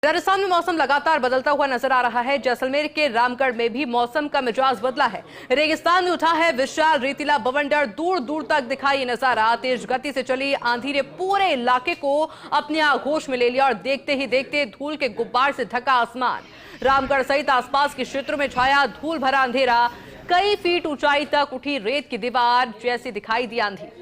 राजस्थान में मौसम लगातार बदलता हुआ नजर आ रहा है। जैसलमेर के रामगढ़ में भी मौसम का मिजाज बदला है। रेगिस्तान में उठा है विशाल रेतीला बवंडर, दूर दूर तक दिखाई नजारा। तेज गति से चली आंधी ने पूरे इलाके को अपने आगोश में ले लिया और देखते ही देखते धूल के गुब्बार से ढका आसमान। रामगढ़ सहित आसपास के क्षेत्रों में छाया धूल भरा अंधेरा। कई फीट ऊंचाई तक उठी रेत की दीवार जैसी दिखाई दी आंधी।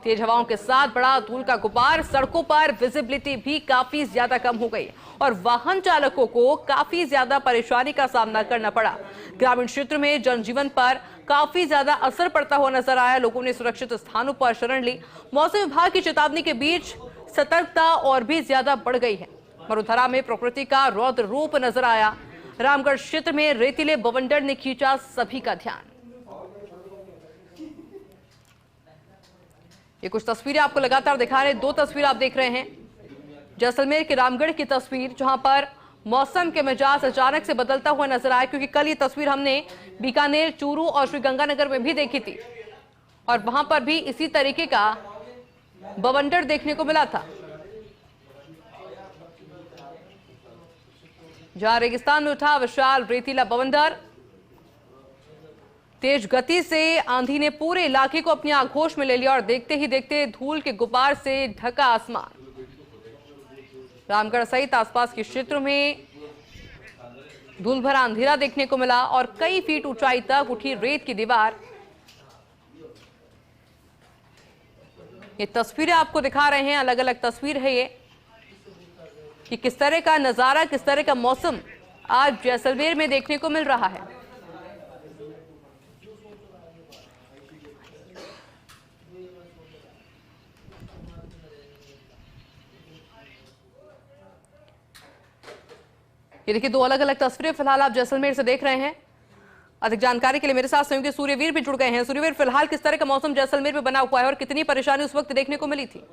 तेज हवाओं के साथ बड़ा धूल का गुब्बार। सड़कों पर विजिबिलिटी भी काफी ज्यादा कम हो गई और वाहन चालकों को काफी ज्यादा परेशानी का सामना करना पड़ा। ग्रामीण क्षेत्र में जनजीवन पर काफी ज्यादा असर पड़ता हुआ नजर आया। लोगों ने सुरक्षित स्थानों पर शरण ली। मौसम विभाग की चेतावनी के बीच सतर्कता और भी ज्यादा बढ़ गई है। मरुधरा में प्रकृति का रौद्र रूप नजर आया। रामगढ़ क्षेत्र में रेतीले बवंडर ने खींचा सभी का ध्यान। ये कुछ तस्वीरें आपको लगातार दिखा रहे हैं। दो तस्वीर आप देख रहे हैं जैसलमेर के रामगढ़ की तस्वीर, जहां पर मौसम के मिजाज अचानक से बदलता हुआ नजर आया, क्योंकि कल ये तस्वीर हमने बीकानेर, चूरू और श्रीगंगानगर में भी देखी थी और वहां पर भी इसी तरीके का बवंडर देखने को मिला था। जहां रेगिस्तान में उठा विशाल रेतीला बवंडर, तेज गति से आंधी ने पूरे इलाके को अपनी आगोश में ले लिया और देखते ही देखते धूल के गुब्बार से ढका आसमान। रामगढ़ सहित आसपास के क्षेत्रों में धूल भरा अंधेरा देखने को मिला और कई फीट ऊंचाई तक उठी रेत की दीवार। ये तस्वीरें आपको दिखा रहे हैं, अलग अलग तस्वीर है ये, कि किस तरह का नजारा, किस तरह का मौसम आज जैसलमेर में देखने को मिल रहा है। ये देखिए दो अलग अलग तस्वीरें फिलहाल आप जैसलमेर से देख रहे हैं। अधिक जानकारी के लिए मेरे साथ सहयोगी सूर्यवीर भी जुड़ गए हैं। सूर्यवीर, फिलहाल किस तरह का मौसम जैसलमेर में बना हुआ है और कितनी परेशानी उस वक्त देखने को मिली थी?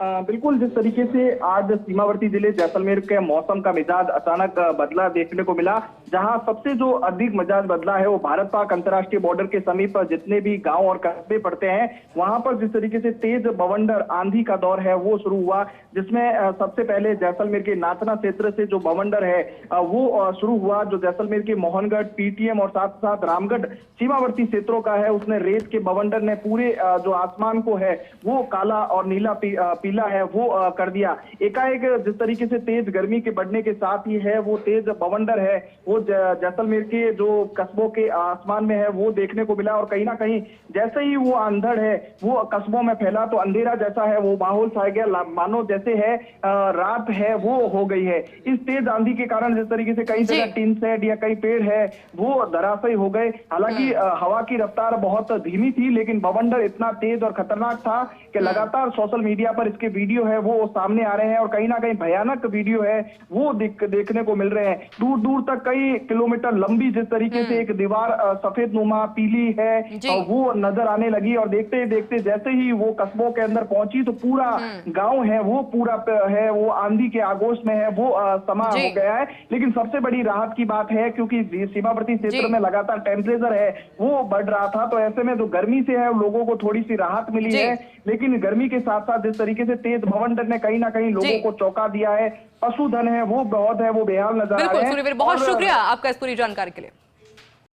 बिल्कुल, जिस तरीके से आज सीमावर्ती जिले जैसलमेर के मौसम का मिजाज अचानक बदला देखने को मिला, जहां सबसे जो अधिक मिजाज बदला है वो भारत पाक अंतर्राष्ट्रीय बॉर्डर के समीप जितने भी गांव और कस्बे पड़ते हैं, वहां पर जिस तरीके से तेज बवंडर आंधी का दौर है वो शुरू हुआ, जिसमें सबसे पहले जैसलमेर के नाचना क्षेत्र से जो बवंडर है वो शुरू हुआ, जो जैसलमेर के मोहनगढ़, पीटीएम और साथ साथ रामगढ़ सीमावर्ती क्षेत्रों का है। उसने रेत के बवंडर ने पूरे जो आसमान को है वो काला और नीला पीला है वो कर दिया। एकाएक जिस तरीके से तेज गर्मी के बढ़ने के साथ ही है वो तेज बवंडर है वो जैसलमेर के जो कस्बों के आसमान में है वो देखने को मिला और कहीं ना कहीं जैसे ही वो अंधड़ है वो कस्बों में फैला तो अंधेरा जैसा है वो माहौल छा गया, मानो जैसे है रात है वो हो गई है। इस तेज आंधी के कारण जिस तरीके से कई जगह टीन सेट या कई पेड़ है वो धराशायी हो गए। हालांकि हवा की रफ्तार बहुत धीमी थी, लेकिन बवंडर इतना तेज और खतरनाक था कि लगातार सोशल मीडिया पर इसके वीडियो है वो सामने आ रहे हैं और कहीं ना कहीं भयानक वीडियो है वो देखने को मिल रहे हैं। दूर दूर तक कई किलोमीटर लंबी जिस तरीके से एक दीवार सफेद नुमा पीली है वो नजर आने लगी और देखते ही देखते जैसे ही वो कस्बों के अंदर पहुंची तो पूरा गांव है वो पूरा है वो आंधी के आगोश में है वो समा हो गया है। लेकिन सबसे बड़ी राहत की बात है, क्योंकि सीमावर्ती क्षेत्र में लगातार टेम्परेचर है वो बढ़ रहा था, तो ऐसे में जो गर्मी से है लोगों को थोड़ी सी राहत मिली है। लेकिन गर्मी के साथ साथ जिस तरीके से तेज बवंडर ने कहीं ना कहीं लोगों को चौंका दिया है, पशुधन है वो बहुत है वो बेहाल नजर आ रहे हैं। बिल्कुल, बहुत शुक्रिया आपका इस पूरी जानकारी के लिए।